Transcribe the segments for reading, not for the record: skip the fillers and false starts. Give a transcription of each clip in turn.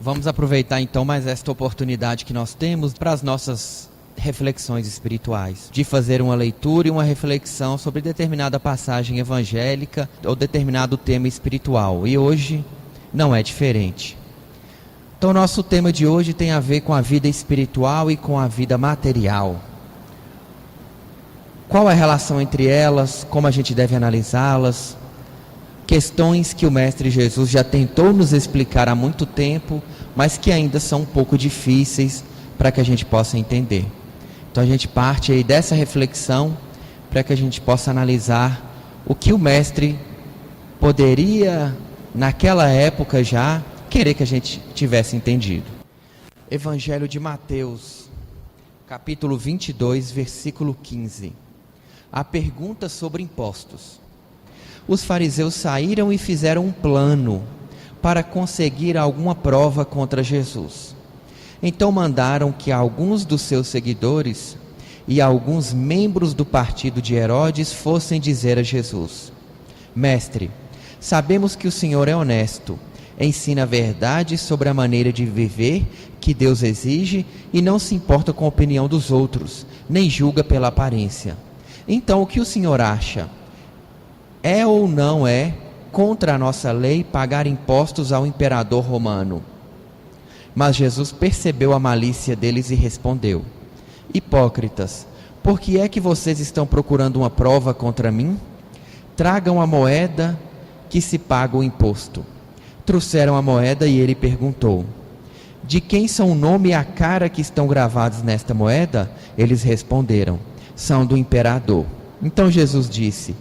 Vamos aproveitar então mais esta oportunidade que nós temos para as nossas reflexões espirituais, de fazer uma leitura e uma reflexão sobre determinada passagem evangélica ou determinado tema espiritual. E hoje não é diferente. Então, nosso tema de hoje tem a ver com a vida espiritual e com a vida material. Qual é a relação entre elas? Como a gente deve analisá-las? Questões que o Mestre Jesus já tentou nos explicar há muito tempo, mas que ainda são um pouco difíceis para que a gente possa entender. Então a gente parte aí dessa reflexão para que a gente possa analisar o que o Mestre poderia, naquela época já, querer que a gente tivesse entendido. Evangelho de Mateus, capítulo 22, versículo 15. A pergunta sobre impostos. Os fariseus saíram e fizeram um plano para conseguir alguma prova contra Jesus. Então mandaram que alguns dos seus seguidores e alguns membros do partido de Herodes fossem dizer a Jesus: Mestre, sabemos que o Senhor é honesto, ensina a verdade sobre a maneira de viver que Deus exige e não se importa com a opinião dos outros, nem julga pela aparência. Então o que o Senhor acha? É ou não é contra a nossa lei pagar impostos ao imperador romano? Mas Jesus percebeu a malícia deles e respondeu: Hipócritas, por que é que vocês estão procurando uma prova contra mim? Tragam a moeda que se paga o imposto. Trouxeram a moeda e ele perguntou: De quem são o nome e a cara que estão gravados nesta moeda? Eles responderam: São do imperador. Então Jesus disse: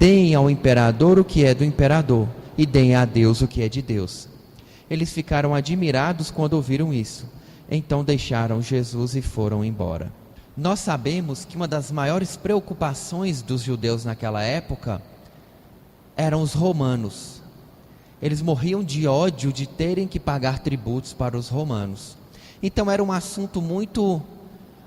Deem ao imperador o que é do imperador e deem a Deus o que é de Deus. Eles ficaram admirados quando ouviram isso. Então deixaram Jesus e foram embora. Nós sabemos que uma das maiores preocupações dos judeus naquela época eram os romanos. Eles morriam de ódio de terem que pagar tributos para os romanos. Então era um assunto muito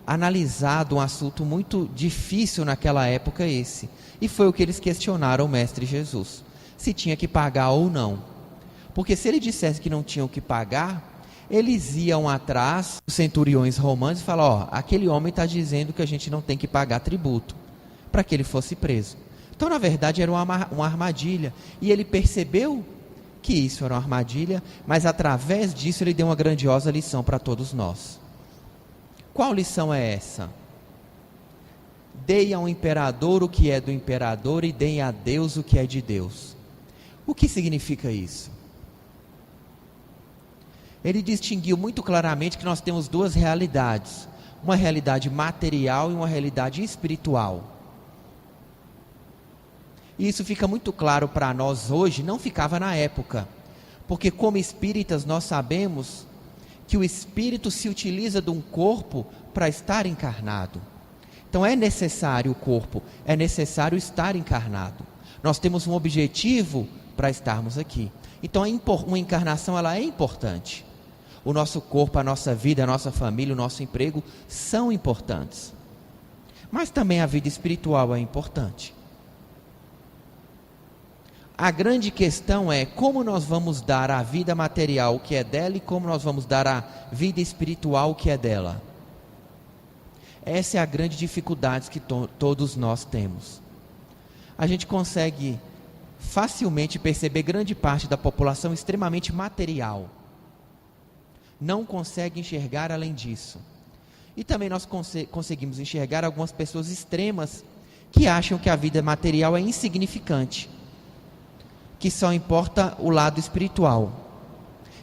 analisado, um assunto muito difícil naquela época esse. E foi o que eles questionaram o Mestre Jesus, se tinha que pagar ou não. Porque se ele dissesse que não tinham que pagar, eles iam atrás dos centuriões romanos e falaram: aquele homem está dizendo que a gente não tem que pagar tributo, para que ele fosse preso. Então na verdade era uma armadilha, e ele percebeu que isso era uma armadilha, mas através disso ele deu uma grandiosa lição para todos nós. Qual lição é essa? Deem ao imperador o que é do imperador e deem a Deus o que é de Deus. O que significa isso? Ele distinguiu muito claramente que nós temos duas realidades, uma realidade material e uma realidade espiritual. E isso fica muito claro para nós hoje, não ficava na época, porque como espíritas nós sabemos que o espírito se utiliza de um corpo para estar encarnado. Então é necessário o corpo, é necessário estar encarnado. Nós temos um objetivo para estarmos aqui. Então uma encarnação ela é importante. O nosso corpo, a nossa vida, a nossa família, o nosso emprego são importantes. Mas também a vida espiritual é importante. A grande questão é como nós vamos dar a vida material o que é dela e como nós vamos dar a vida espiritual o que é dela. Essa é a grande dificuldade que todos nós temos. A gente consegue facilmente perceber grande parte da população extremamente material. Não consegue enxergar além disso. E também nós conseguimos enxergar algumas pessoas extremas que acham que a vida material é insignificante, que só importa o lado espiritual.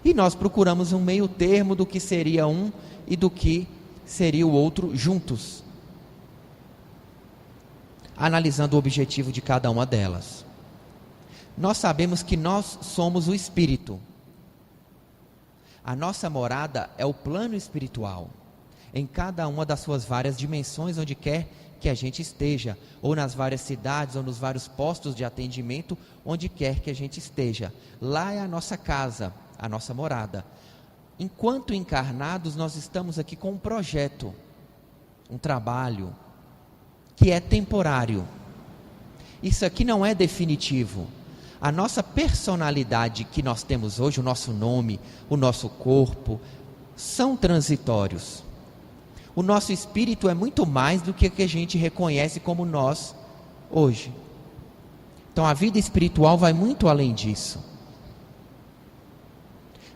E nós procuramos um meio termo do que seria um e do que seria o outro juntos, analisando o objetivo de cada uma delas. Nós sabemos que nós somos o espírito. A nossa morada é o plano espiritual, em cada uma das suas várias dimensões, onde quer que a gente esteja, ou nas várias cidades, ou nos vários postos de atendimento, onde quer que a gente esteja. Lá é a nossa casa, a nossa morada. Enquanto encarnados, nós estamos aqui com um projeto, um trabalho, que é temporário. Isso aqui não é definitivo. a nossa personalidade que nós temos hoje, o nosso nome, o nosso corpo, são transitórios. O nosso espírito é muito mais do que o que a gente reconhece como nós hoje. Então a vida espiritual vai muito além disso.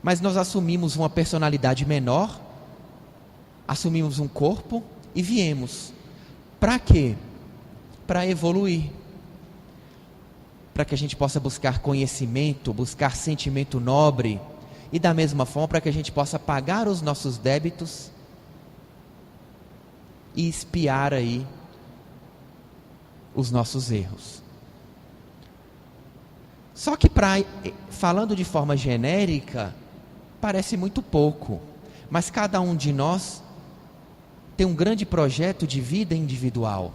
Mas nós assumimos uma personalidade menor, assumimos um corpo e viemos. Para quê? Para evoluir. Para que a gente possa buscar conhecimento, buscar sentimento nobre. E da mesma forma para que a gente possa pagar os nossos débitos e expiar aí os nossos erros. Só que falando de forma genérica, parece muito pouco, mas cada um de nós tem um grande projeto de vida individual,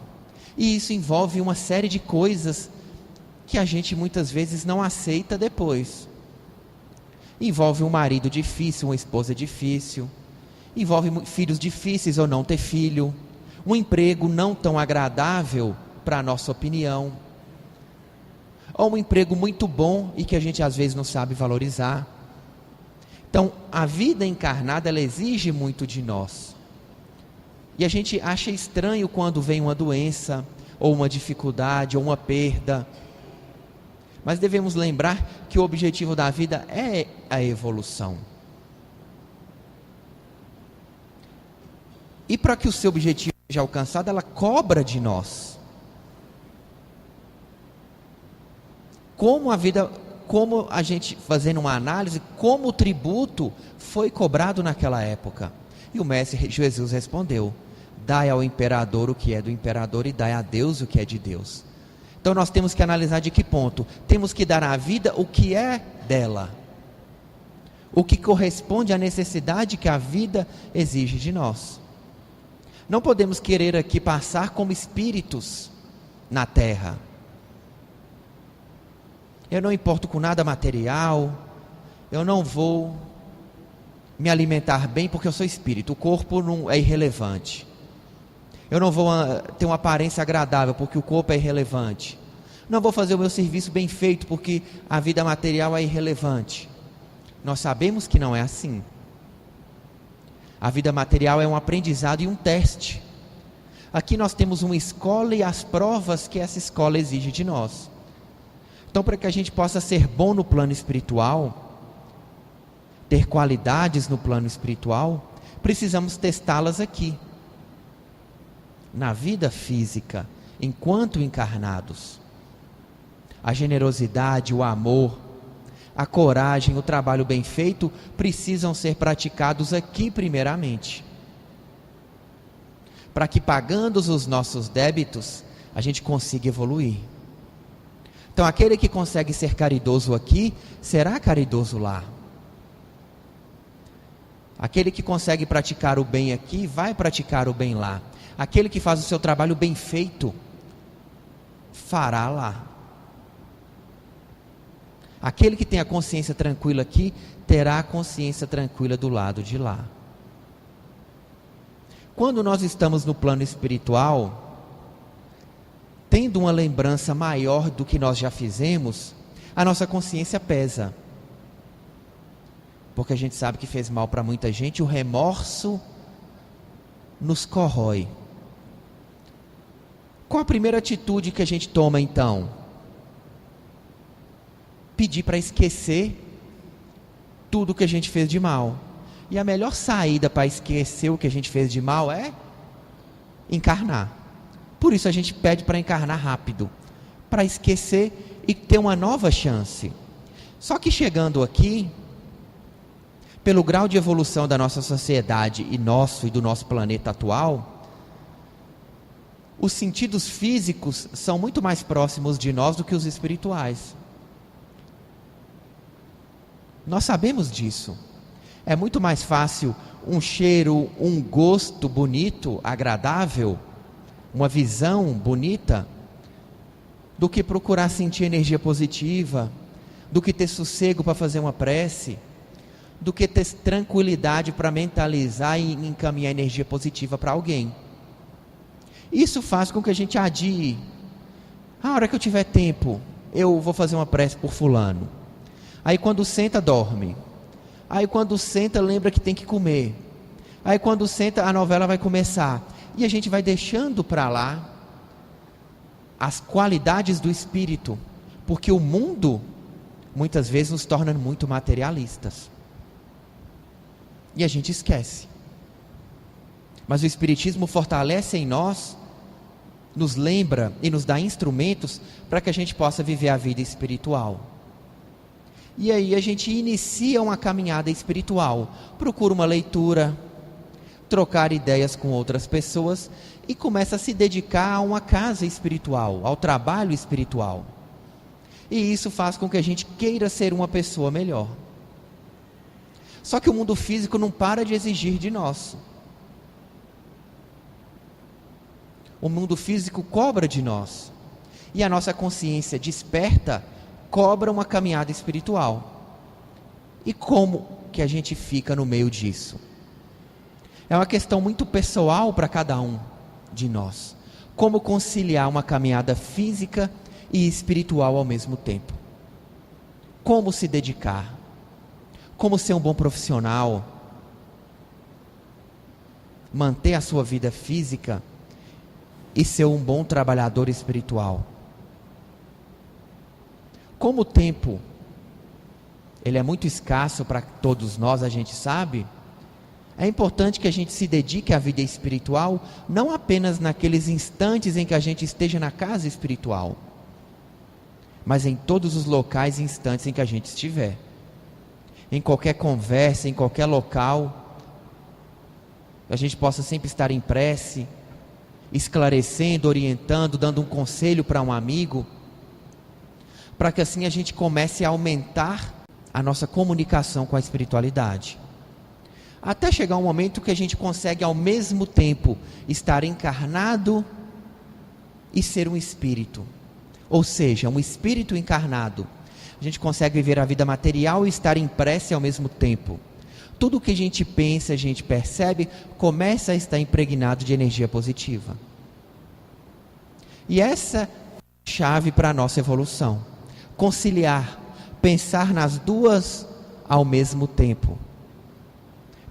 e isso envolve uma série de coisas que a gente muitas vezes não aceita depois. Envolve um marido difícil, uma esposa difícil, envolve filhos difíceis ou não ter filho, um emprego não tão agradável para a nossa opinião, ou um emprego muito bom e que a gente às vezes não sabe valorizar. Então, a vida encarnada, ela exige muito de nós. E a gente acha estranho quando vem uma doença, ou uma dificuldade, ou uma perda. Mas devemos lembrar que o objetivo da vida é a evolução. E para que o seu objetivo seja alcançado, ela cobra de nós. Como a gente, fazendo uma análise, como o tributo foi cobrado naquela época. E o Mestre Jesus respondeu: dai ao imperador o que é do imperador e dai a Deus o que é de Deus. Então nós temos que analisar de que ponto. Temos que dar à vida o que é dela, o que corresponde à necessidade que a vida exige de nós. Não podemos querer aqui passar como espíritos na terra. Eu não importo com nada material, eu não vou me alimentar bem porque eu sou espírito, o corpo não é irrelevante. Eu não vou ter uma aparência agradável porque o corpo é irrelevante. Não vou fazer o meu serviço bem feito porque a vida material é irrelevante. Nós sabemos que não é assim. A vida material é um aprendizado e um teste. Aqui nós temos uma escola e as provas que essa escola exige de nós. Então, para que a gente possa ser bom no plano espiritual, ter qualidades no plano espiritual, precisamos testá-las aqui, na vida física, enquanto encarnados. A generosidade, o amor, a coragem, o trabalho bem feito precisam ser praticados aqui primeiramente, para que, pagando os nossos débitos, a gente consiga evoluir. Então aquele que consegue ser caridoso aqui, será caridoso lá. Aquele que consegue praticar o bem aqui, vai praticar o bem lá. Aquele que faz o seu trabalho bem feito, fará lá. Aquele que tem a consciência tranquila aqui, terá a consciência tranquila do lado de lá. Quando nós estamos no plano espiritual, tendo uma lembrança maior do que nós já fizemos, a nossa consciência pesa. Porque a gente sabe que fez mal para muita gente, o remorso nos corrói. Qual a primeira atitude que a gente toma então? Pedir para esquecer tudo que a gente fez de mal. E a melhor saída para esquecer o que a gente fez de mal é encarnar. Por isso a gente pede para encarnar rápido, para esquecer e ter uma nova chance. Só que chegando aqui, pelo grau de evolução da nossa sociedade e do nosso planeta atual, os sentidos físicos são muito mais próximos de nós do que os espirituais. Nós sabemos disso. É muito mais fácil um cheiro, um gosto bonito, agradável, uma visão bonita, do que procurar sentir energia positiva, do que ter sossego para fazer uma prece, do que ter tranquilidade para mentalizar e encaminhar energia positiva para alguém. Isso faz com que a gente adie. A hora que eu tiver tempo, eu vou fazer uma prece por fulano. Aí quando senta, dorme. Aí quando senta, lembra que tem que comer. Aí quando senta, a novela vai começar. E a gente vai deixando para lá as qualidades do espírito, porque o mundo muitas vezes nos torna muito materialistas. E a gente esquece. Mas o Espiritismo fortalece em nós, nos lembra e nos dá instrumentos para que a gente possa viver a vida espiritual. E aí a gente inicia uma caminhada espiritual, procura uma leitura, trocar ideias com outras pessoas e começa a se dedicar a uma casa espiritual, ao trabalho espiritual. E isso faz com que a gente queira ser uma pessoa melhor. Só que o mundo físico não para de exigir de nós. O mundo físico cobra de nós. E a nossa consciência desperta cobra uma caminhada espiritual. E como que a gente fica no meio disso? É uma questão muito pessoal para cada um de nós. Como conciliar uma caminhada física e espiritual ao mesmo tempo? Como se dedicar? Como ser um bom profissional? Manter a sua vida física e ser um bom trabalhador espiritual. Como o tempo, ele é muito escasso para todos nós, a gente sabe, é importante que a gente se dedique à vida espiritual, não apenas naqueles instantes em que a gente esteja na casa espiritual, mas em todos os locais e instantes em que a gente estiver. Em qualquer conversa, em qualquer local, a gente possa sempre estar em prece, esclarecendo, orientando, dando um conselho para um amigo, para que assim a gente comece a aumentar a nossa comunicação com a espiritualidade. Até chegar um momento que a gente consegue ao mesmo tempo estar encarnado e ser um espírito. Ou seja, um espírito encarnado. A gente consegue viver a vida material e estar em prece ao mesmo tempo. Tudo o que a gente pensa, a gente percebe, começa a estar impregnado de energia positiva. E essa é a chave para a nossa evolução. Conciliar, pensar nas duas ao mesmo tempo.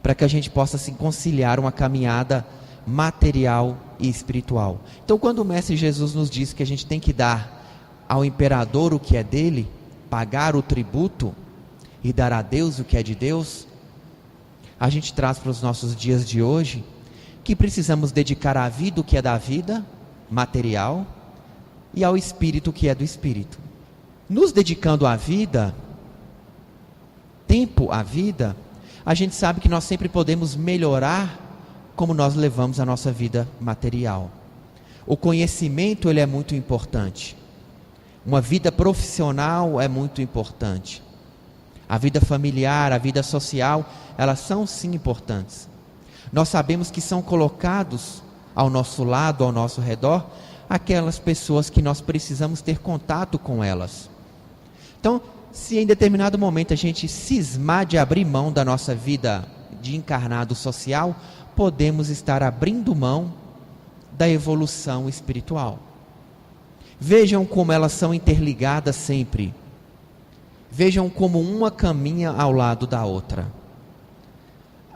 Para que a gente possa se conciliar uma caminhada material e espiritual. Então, quando o Mestre Jesus nos diz que a gente tem que dar ao imperador o que é dele, pagar o tributo e dar a Deus o que é de Deus, a gente traz para os nossos dias de hoje que precisamos dedicar à vida o que é da vida material e ao espírito o que é do espírito. Nos dedicando à vida, tempo à vida, a gente sabe que nós sempre podemos melhorar como nós levamos a nossa vida material. O conhecimento, ele é muito importante. Uma vida profissional é muito importante. A vida familiar, a vida social, elas são sim importantes. Nós sabemos que são colocados ao nosso lado, ao nosso redor, aquelas pessoas que nós precisamos ter contato com elas. Então, se em determinado momento a gente cismar de abrir mão da nossa vida de encarnado social, podemos estar abrindo mão da evolução espiritual. Vejam como elas são interligadas sempre. Vejam como uma caminha ao lado da outra.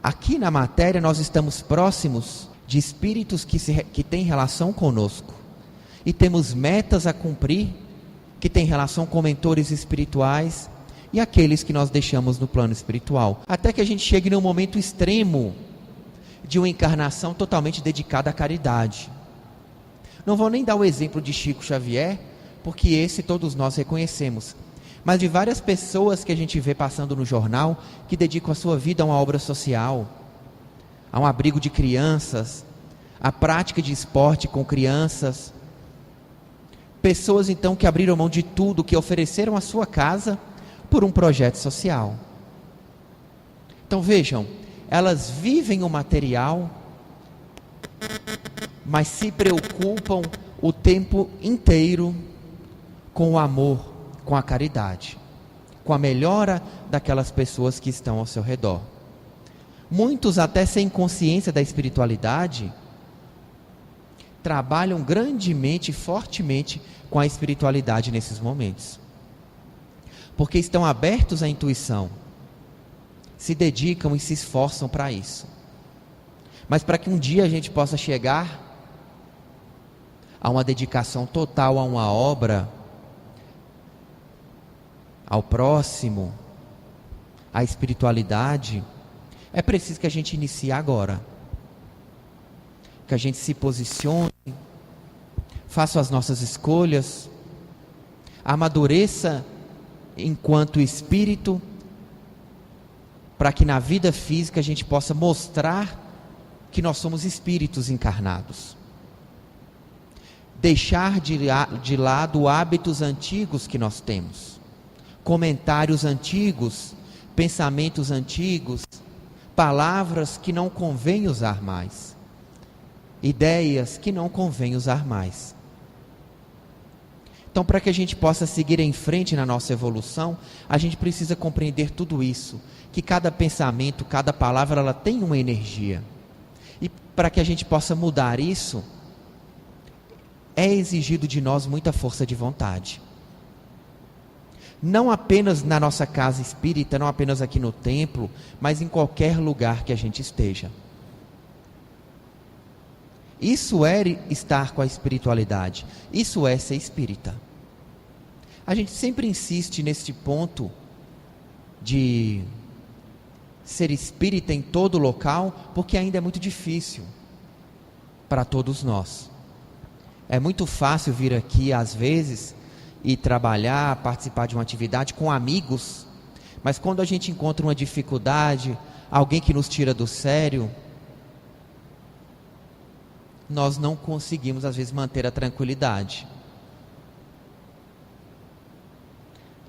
Aqui na matéria nós estamos próximos de espíritos que têm relação conosco. E temos metas a cumprir, que têm relação com mentores espirituais e aqueles que nós deixamos no plano espiritual. Até que a gente chegue num momento extremo de uma encarnação totalmente dedicada à caridade. Não vou nem dar o exemplo de Chico Xavier, porque esse todos nós reconhecemos. Mas de várias pessoas que a gente vê passando no jornal, que dedicam a sua vida a uma obra social, a um abrigo de crianças, a prática de esporte com crianças. Pessoas então que abriram mão de tudo, que ofereceram a sua casa por um projeto social. Então vejam, elas vivem o material, mas se preocupam o tempo inteiro com o amor, com a caridade, com a melhora daquelas pessoas que estão ao seu redor. Muitos até sem consciência da espiritualidade, trabalham grandemente e fortemente com a espiritualidade nesses momentos. Porque estão abertos à intuição, se dedicam e se esforçam para isso. Mas para que um dia a gente possa chegar a uma dedicação total a uma obra, ao próximo, à espiritualidade, é preciso que a gente inicie agora. Que a gente se posicione, faça as nossas escolhas, amadureça enquanto espírito, para que na vida física a gente possa mostrar que nós somos espíritos encarnados. Deixar de lado hábitos antigos que nós temos, comentários antigos, pensamentos antigos, palavras que não convém usar mais, ideias que não convém usar mais. Então, para que a gente possa seguir em frente na nossa evolução, a gente precisa compreender tudo isso, que cada pensamento, cada palavra, ela tem uma energia. E para que a gente possa mudar isso, é exigido de nós muita força de vontade. Não apenas na nossa casa espírita, não apenas aqui no templo, mas em qualquer lugar que a gente esteja. Isso é estar com a espiritualidade, isso é ser espírita. A gente sempre insiste nesse ponto de ser espírita em todo local, porque ainda é muito difícil para todos nós. É muito fácil vir aqui às vezes e trabalhar, participar de uma atividade com amigos, mas quando a gente encontra uma dificuldade, alguém que nos tira do sério, nós não conseguimos às vezes manter a tranquilidade.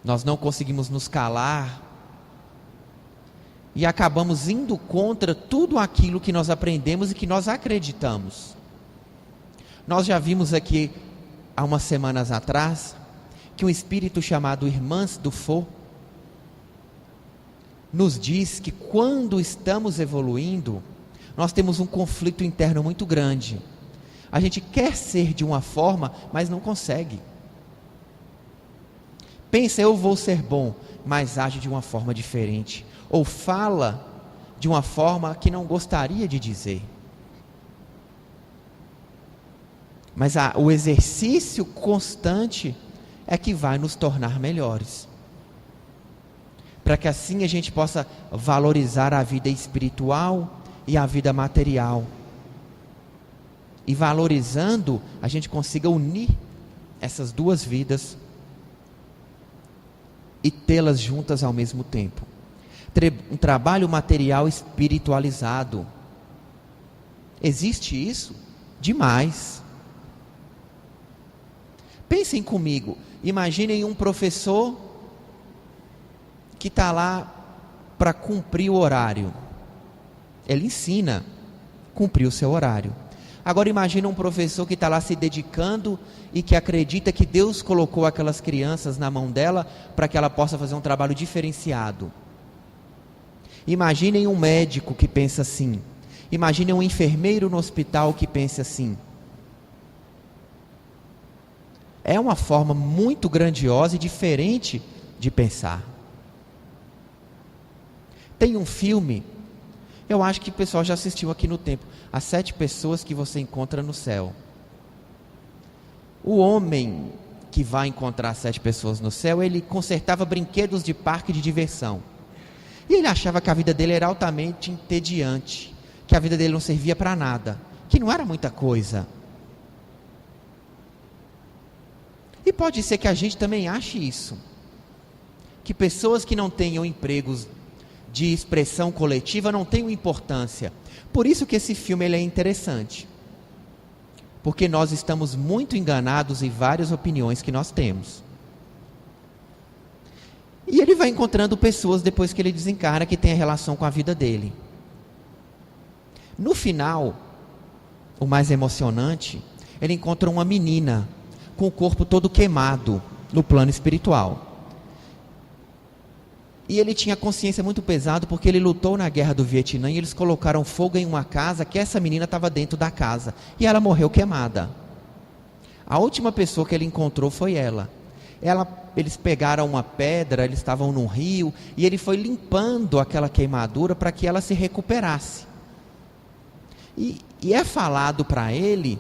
Nós não conseguimos nos calar e acabamos indo contra tudo aquilo que nós aprendemos e que nós acreditamos. Nós já vimos aqui há umas semanas atrás que um espírito chamado Irmãs do Fo nos diz que quando estamos evoluindo, nós temos um conflito interno muito grande. A gente quer ser de uma forma, mas não consegue. Pensa, eu vou ser bom, mas age de uma forma diferente. Ou fala de uma forma que não gostaria de dizer. Mas o exercício constante é que vai nos tornar melhores. Para que assim a gente possa valorizar a vida espiritual e a vida material. E valorizando, a gente consiga unir essas duas vidas e tê-las juntas ao mesmo tempo. Um trabalho material espiritualizado. Existe isso? Demais. Pensem comigo, imaginem um professor que está lá para cumprir o horário. Ele ensina, cumprir o seu horário. Agora imagine um professor que está lá se dedicando e que acredita que Deus colocou aquelas crianças na mão dela para que ela possa fazer um trabalho diferenciado. Imaginem um médico que pensa assim. Imaginem um enfermeiro no hospital que pensa assim. É uma forma muito grandiosa e diferente de pensar. Tem um filme, eu acho que o pessoal já assistiu aqui no templo, As 7 Pessoas que Você Encontra no Céu. O homem que vai encontrar 7 pessoas no céu, ele consertava brinquedos de parque de diversão. E ele achava que a vida dele era altamente entediante, que a vida dele não servia para nada, que não era muita coisa. E pode ser que a gente também ache isso, que pessoas que não tenham empregos de expressão coletiva não tenham importância. Por isso que esse filme ele é interessante, porque nós estamos muito enganados em várias opiniões que nós temos. E ele vai encontrando pessoas depois que ele desencarna que tem a relação com a vida dele. No final, o mais emocionante, ele encontra uma menina com o corpo todo queimado no plano espiritual. E ele tinha consciência muito pesada, porque ele lutou na guerra do Vietnã e eles colocaram fogo em uma casa que essa menina estava dentro da casa. E ela morreu queimada. A última pessoa que ele encontrou foi ela. Eles pegaram uma pedra, eles estavam num rio, e ele foi limpando aquela queimadura para que ela se recuperasse. E é falado para ele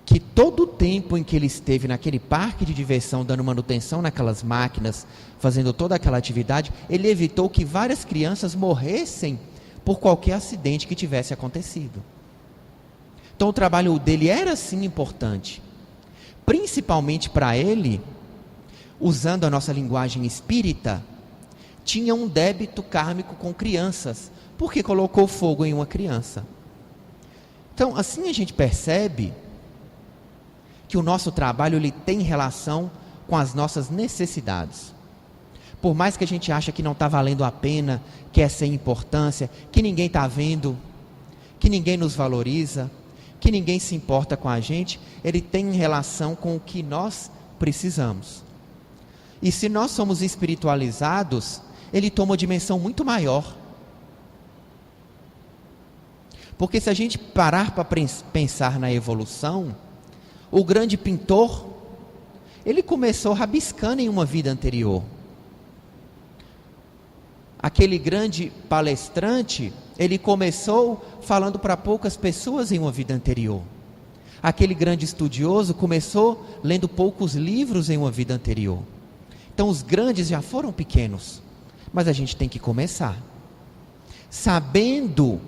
que todo o tempo em que ele esteve naquele parque de diversão, dando manutenção naquelas máquinas, fazendo toda aquela atividade, ele evitou que várias crianças morressem por qualquer acidente que tivesse acontecido. Então o trabalho dele era sim importante, principalmente para ele, usando a nossa linguagem espírita, tinha um débito kármico com crianças, porque colocou fogo em uma criança. Então assim a gente percebe que o nosso trabalho ele tem relação com as nossas necessidades. Por mais que a gente ache que não está valendo a pena, que é sem importância, que ninguém está vendo, que ninguém nos valoriza, que ninguém se importa com a gente, ele tem relação com o que nós precisamos. E se nós somos espiritualizados, ele toma uma dimensão muito maior. Porque se a gente parar para pensar na evolução, o grande pintor, ele começou rabiscando em uma vida anterior. Aquele grande palestrante, ele começou falando para poucas pessoas em uma vida anterior. Aquele grande estudioso começou lendo poucos livros em uma vida anterior. Então os grandes já foram pequenos, mas a gente tem que começar, sabendo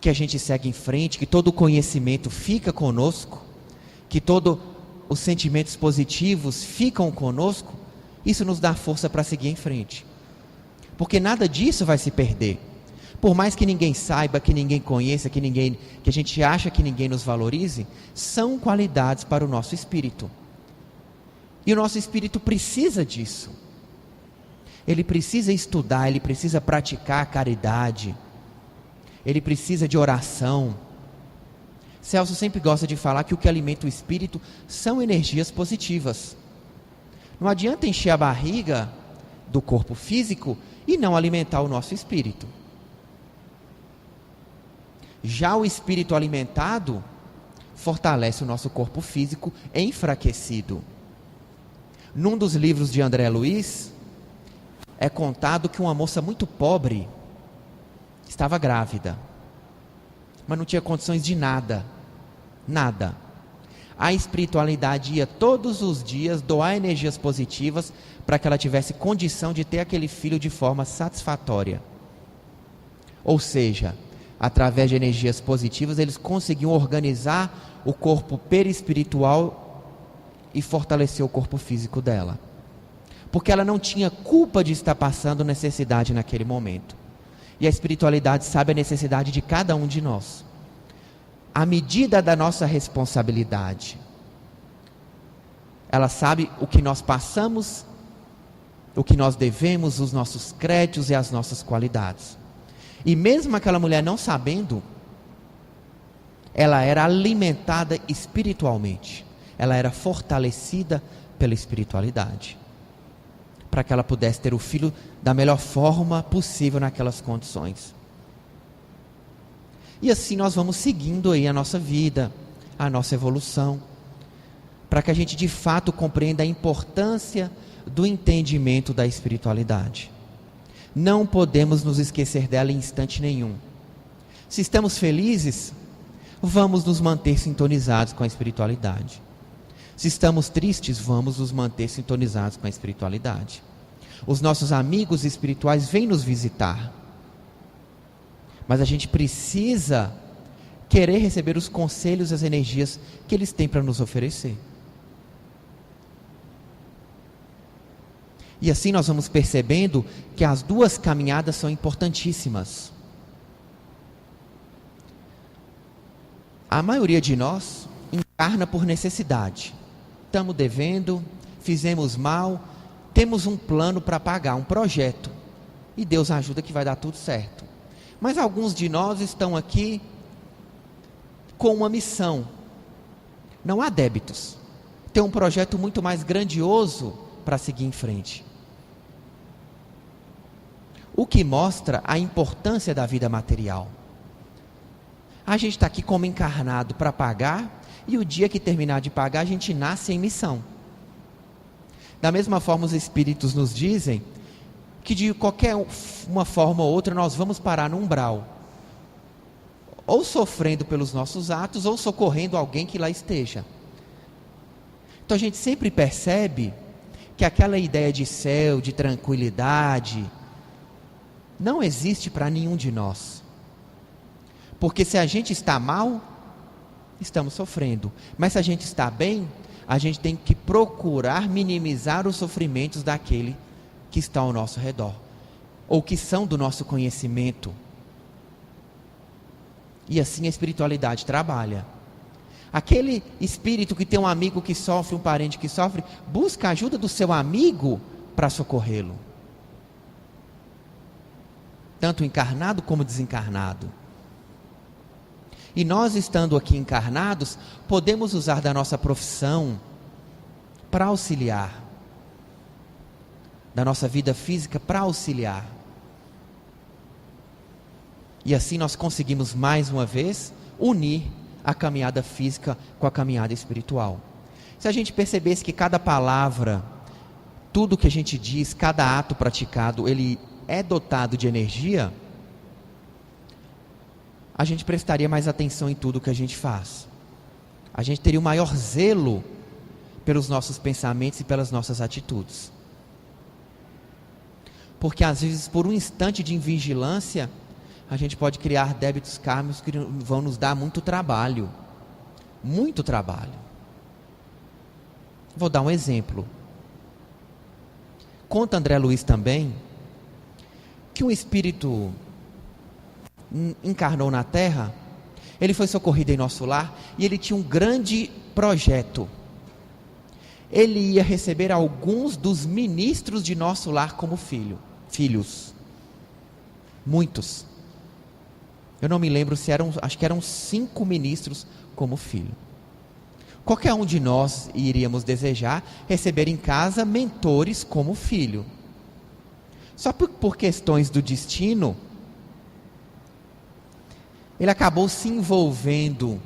que a gente segue em frente, que todo o conhecimento fica conosco, que todos os sentimentos positivos ficam conosco. Isso nos dá força para seguir em frente, porque nada disso vai se perder. Por mais que ninguém saiba, que ninguém conheça, que a gente acha que ninguém nos valorize, são qualidades para o nosso espírito. E o nosso espírito precisa disso. Ele precisa estudar, ele precisa praticar a caridade, ele precisa de oração. Celso sempre gosta de falar que o que alimenta o espírito são energias positivas. Não adianta encher a barriga do corpo físico e não alimentar o nosso espírito. Já o espírito alimentado fortalece o nosso corpo físico enfraquecido. Num dos livros de André Luiz, é contado que uma moça muito pobre estava grávida, mas não tinha condições de nada. A espiritualidade ia todos os dias doar energias positivas para que ela tivesse condição de ter aquele filho de forma satisfatória. Ou seja, através de energias positivas, eles conseguiam organizar o corpo perispiritual e fortalecer o corpo físico dela. Porque ela não tinha culpa de estar passando necessidade naquele momento. E a espiritualidade sabe a necessidade de cada um de nós. À medida da nossa responsabilidade, ela sabe o que nós passamos, o que nós devemos, os nossos créditos e as nossas qualidades. E mesmo aquela mulher não sabendo, ela era alimentada espiritualmente, ela era fortalecida pela espiritualidade, para que ela pudesse ter o filho da melhor forma possível naquelas condições. E assim nós vamos seguindo aí a nossa vida, a nossa evolução, para que a gente de fato compreenda a importância do entendimento da espiritualidade. Não podemos nos esquecer dela em instante nenhum. Se estamos felizes, vamos nos manter sintonizados com a espiritualidade. Se estamos tristes, vamos nos manter sintonizados com a espiritualidade. Os nossos amigos espirituais vêm nos visitar, mas a gente precisa querer receber os conselhos e as energias que eles têm para nos oferecer. E assim nós vamos percebendo que as duas caminhadas são importantíssimas. A maioria de nós encarna por necessidade. Estamos devendo, fizemos mal, temos um plano para pagar, um projeto. E Deus ajuda que vai dar tudo certo. Mas alguns de nós estão aqui com uma missão. Não há débitos. Tem um projeto muito mais grandioso para seguir em frente. o que mostra a importância da vida material. A gente está aqui como encarnado para pagar, e o dia que terminar de pagar, a gente nasce em missão. Da mesma forma, os Espíritos nos dizem que de qualquer uma forma ou outra nós vamos parar no umbral, ou sofrendo pelos nossos atos, ou socorrendo alguém que lá esteja. Então a gente sempre percebe que aquela ideia de céu, de tranquilidade, não existe para nenhum de nós. Porque se a gente está mal, estamos sofrendo. Mas se a gente está bem, a gente tem que procurar minimizar os sofrimentos daquele que está ao nosso redor, ou que são do nosso conhecimento. E assim a espiritualidade trabalha. Aquele espírito que tem um amigo que sofre, um parente que sofre, busca a ajuda do seu amigo para socorrê-lo. Tanto encarnado como desencarnado. E nós, estando aqui encarnados, podemos usar da nossa profissão para auxiliar, da nossa vida física para auxiliar. E assim nós conseguimos mais uma vez unir a caminhada física com a caminhada espiritual. Se a gente percebesse que cada palavra, tudo que a gente diz, cada ato praticado, ele é dotado de energia, a gente prestaria mais atenção em tudo que a gente faz. A gente teria o maior zelo pelos nossos pensamentos e pelas nossas atitudes. Porque às vezes, por um instante de invigilância, a gente pode criar débitos kármicos que vão nos dar muito trabalho. Muito trabalho. Vou dar um exemplo. Conta André Luiz também que um espírito encarnou na Terra, ele foi socorrido em nosso lar e ele tinha um grande projeto. Ele ia receber alguns dos ministros de nosso lar como filhos. Muitos. Eu não me lembro se eram, acho que eram 5 ministros como filho. Qualquer um de nós iríamos desejar receber em casa mentores como filho. Só por questões do destino, ele acabou se envolvendo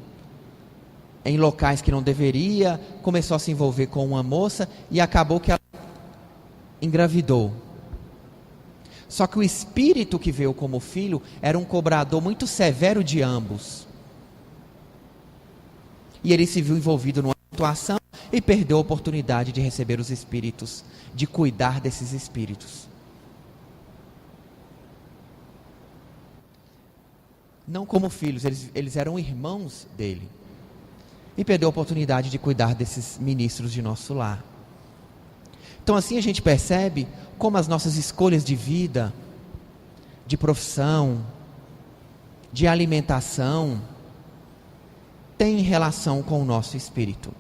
em locais que não deveria, começou a se envolver com uma moça e acabou que ela engravidou. Só que o espírito que veio como filho era um cobrador muito severo de ambos. E ele se viu envolvido numa situação e perdeu a oportunidade de receber os espíritos, de cuidar desses espíritos. Não como filhos, eles eram irmãos dele. E perdeu a oportunidade de cuidar desses ministros de nosso lar. Então assim a gente percebe como as nossas escolhas de vida, de profissão, de alimentação, têm relação com o nosso espírito.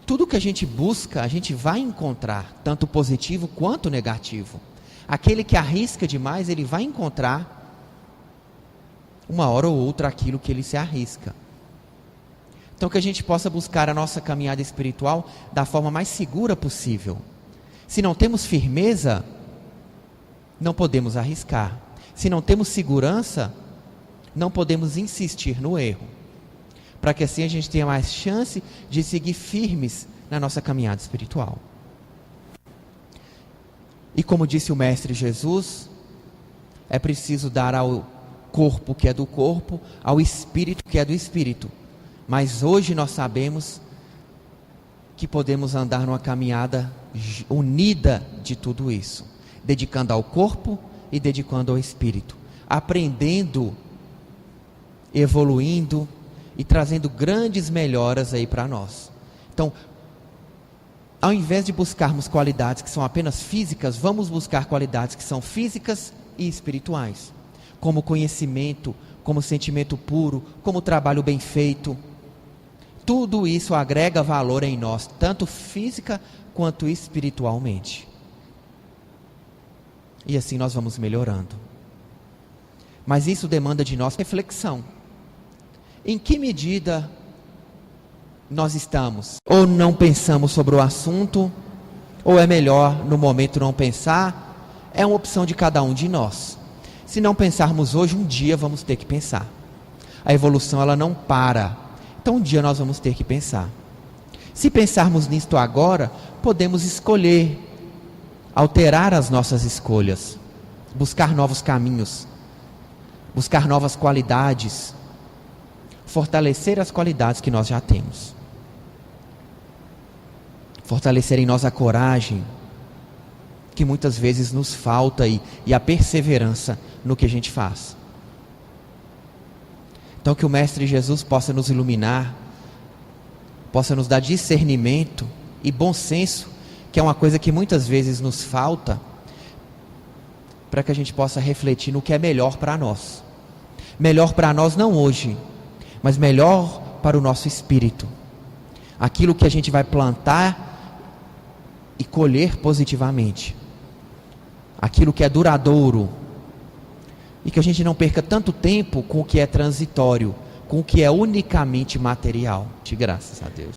Tudo que a gente busca, a gente vai encontrar, tanto positivo quanto negativo. Aquele que arrisca demais, ele vai encontrar uma hora ou outra aquilo que ele se arrisca. Então que a gente possa buscar a nossa caminhada espiritual da forma mais segura possível. Se não temos firmeza, não podemos arriscar. Se não temos segurança, não podemos insistir no erro. Para que assim a gente tenha mais chance de seguir firmes na nossa caminhada espiritual. E como disse o Mestre Jesus, é preciso dar ao corpo que é do corpo, ao espírito que é do espírito. Mas hoje nós sabemos que podemos andar numa caminhada unida de tudo isso, dedicando ao corpo e dedicando ao espírito, aprendendo, evoluindo e trazendo grandes melhoras aí para nós. Então, ao invés de buscarmos qualidades que são apenas físicas, vamos buscar qualidades que são físicas e espirituais, como conhecimento, como sentimento puro, como trabalho bem feito. Tudo isso agrega valor em nós, tanto física quanto espiritualmente. E assim nós vamos melhorando. Mas isso demanda de nós reflexão. Em que medida nós estamos? Ou não pensamos sobre o assunto, ou é melhor no momento não pensar, é uma opção de cada um de nós. Se não pensarmos hoje, um dia vamos ter que pensar. A evolução, ela não para. Então um dia nós vamos ter que pensar. Se pensarmos nisto agora, podemos escolher, alterar as nossas escolhas, buscar novos caminhos, buscar novas qualidades, fortalecer as qualidades que nós já temos, fortalecer em nós a coragem, que muitas vezes nos falta, e a perseverança no que a gente faz. Então que o Mestre Jesus possa nos iluminar, possa nos dar discernimento e bom senso, que é uma coisa que muitas vezes nos falta, para que a gente possa refletir no que é melhor para nós. Melhor para nós não hoje, mas melhor para o nosso espírito. Aquilo que a gente vai plantar e colher positivamente. Aquilo que é duradouro. E que a gente não perca tanto tempo com o que é transitório, com o que é unicamente material. De graças a Deus.